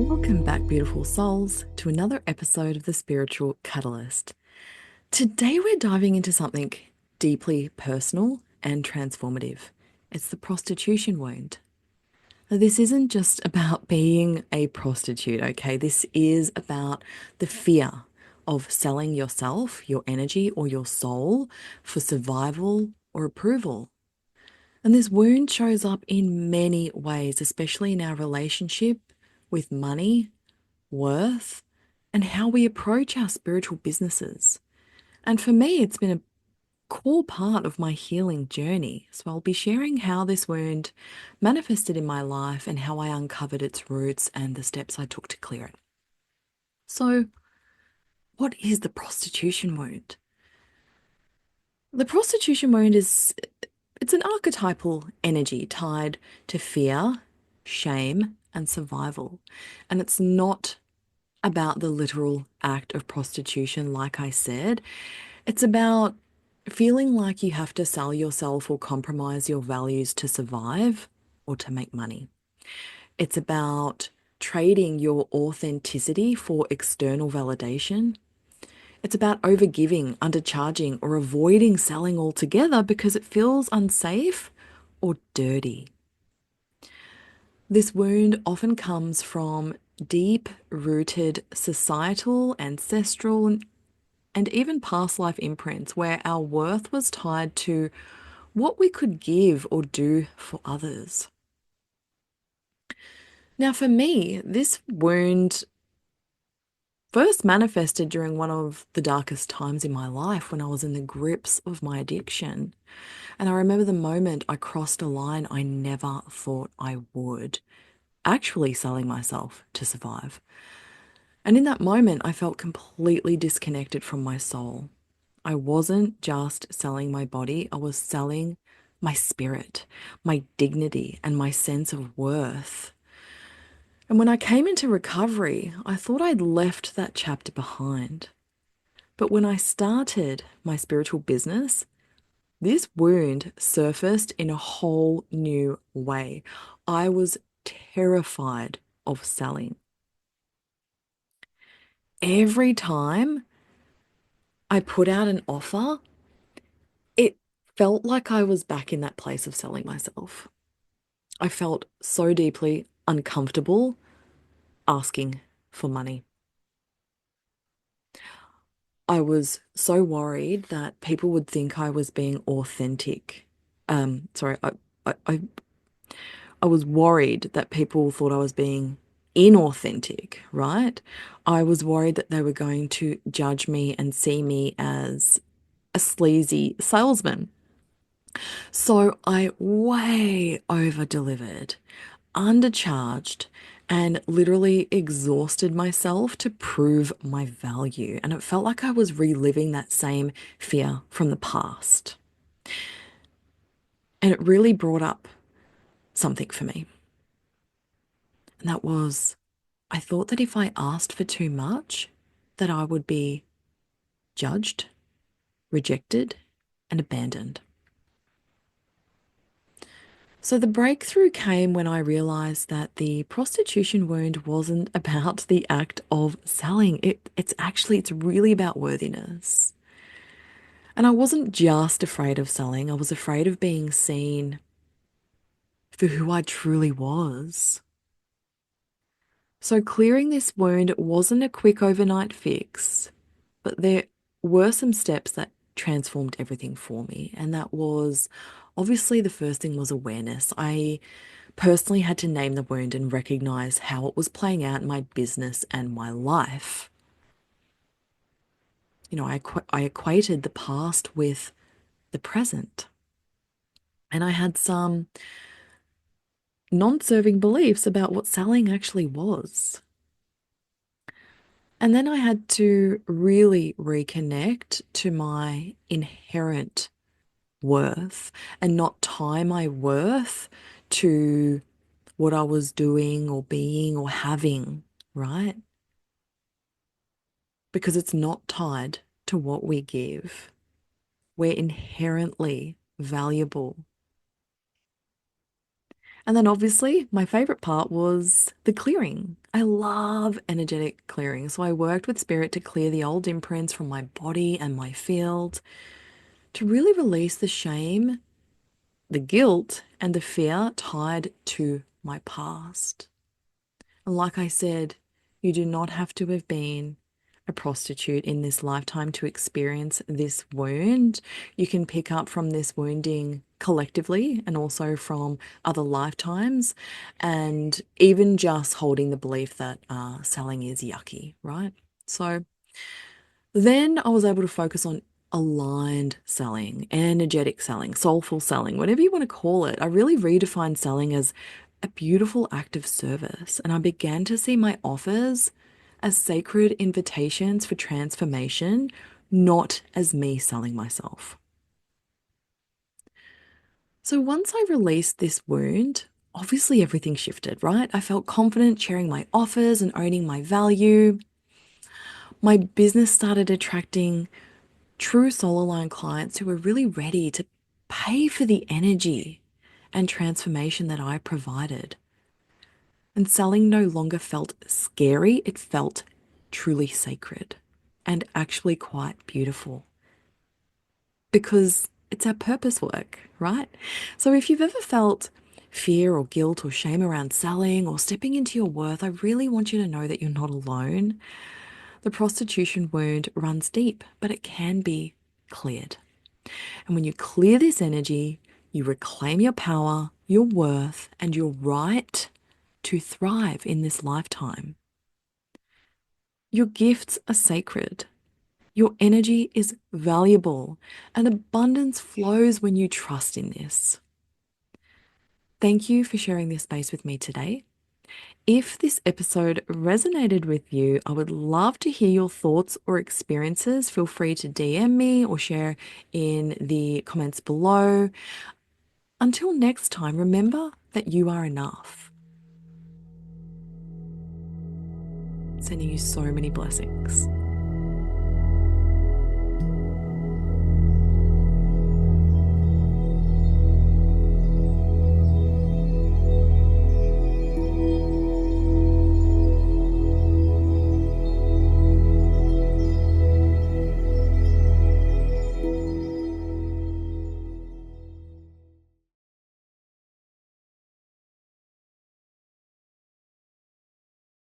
Welcome back, beautiful souls, to another episode of the Spiritual Catalyst. Today, we're diving into something deeply personal and transformative. It's the prostitution wound. Now, this isn't just about being a prostitute, okay? This is about the fear of selling yourself, your energy, or your soul for survival or approval. And this wound shows up in many ways, especially in our relationship with money, worth, and how we approach our spiritual businesses. And for me, it's been a core part of my healing journey. So I'll be sharing how this wound manifested in my life and how I uncovered its roots and the steps I took to clear it. So, what is the prostitution wound? The prostitution wound is it's an archetypal energy tied to fear, shame, and survival. And it's not about the literal act of prostitution, like I said. It's about feeling like you have to sell yourself or compromise your values to survive or to make money. It's about trading your authenticity for external validation. It's about overgiving, undercharging, or avoiding selling altogether because it feels unsafe or dirty. This wound often comes from deep-rooted societal, ancestral, and even past life imprints where our worth was tied to what we could give or do for others. Now, for me, this wound first manifested during one of the darkest times in my life when I was in the grips of my addiction. And I remember the moment I crossed a line I never thought I would, actually selling myself to survive. And in that moment, I felt completely disconnected from my soul. I wasn't just selling my body, I was selling my spirit, my dignity, and my sense of worth. And when I came into recovery, I thought I'd left that chapter behind. But when I started my spiritual business, this wound surfaced in a whole new way. I was terrified of selling. Every time I put out an offer, it felt like I was back in that place of selling myself. I felt so deeply uncomfortable asking for money. I was so worried that people would think I was being authentic. Sorry, I was worried that people thought I was being inauthentic, right? I was worried that they were going to judge me and see me as a sleazy salesman. So I way over delivered, undercharged, and literally exhausted myself to prove my value. And it felt like I was reliving that same fear from the past. And it really brought up something for me. And that was, I thought that if I asked for too much, that I would be judged, rejected, and abandoned. So the breakthrough came when I realized that the prostitution wound wasn't about the act of selling. It's really about worthiness. And I wasn't just afraid of selling, I was afraid of being seen for who I truly was. So clearing this wound wasn't a quick overnight fix, but there were some steps that transformed everything for me. And that was obviously the first thing was awareness. I personally had to name the wound and recognize how it was playing out in my business and my life. I equated the past with the present. And I had some non-serving beliefs about what selling actually was. And then I had to really reconnect to my inherent worth and not tie my worth to what I was doing or being or having, right? Because it's not tied to what we give. We're inherently valuable. And then obviously my favorite part was the clearing. I love energetic clearing. So I worked with spirit to clear the old imprints from my body and my field to really release the shame, the guilt, and the fear tied to my past. And like I said, you do not have to have been a prostitute in this lifetime to experience this wound. You can pick up from this wounding collectively and also from other lifetimes, and even just holding the belief that selling is yucky, right? So then I was able to focus on aligned selling, energetic selling, soulful selling, whatever you want to call it. I really redefined selling as a beautiful act of service. And I began to see my offers as sacred invitations for transformation, not as me selling myself. So once I released this wound, obviously everything shifted, right? I felt confident sharing my offers and owning my value. My business started attracting true soul aligned clients who were really ready to pay for the energy and transformation that I provided. And selling no longer felt scary, it felt truly sacred and actually quite beautiful because it's our purpose work, right? So if you've ever felt fear or guilt or shame around selling or stepping into your worth, I really want you to know that you're not alone. The prostitution wound runs deep, but it can be cleared. And when you clear this energy, you reclaim your power, your worth, and your right to thrive in this lifetime. Your gifts are sacred. Your energy is valuable, and abundance flows when you trust in this. Thank you for sharing this space with me today. If this episode resonated with you, I would love to hear your thoughts or experiences. Feel free to DM me or share in the comments below. Until next time, remember that you are enough. Sending you so many blessings.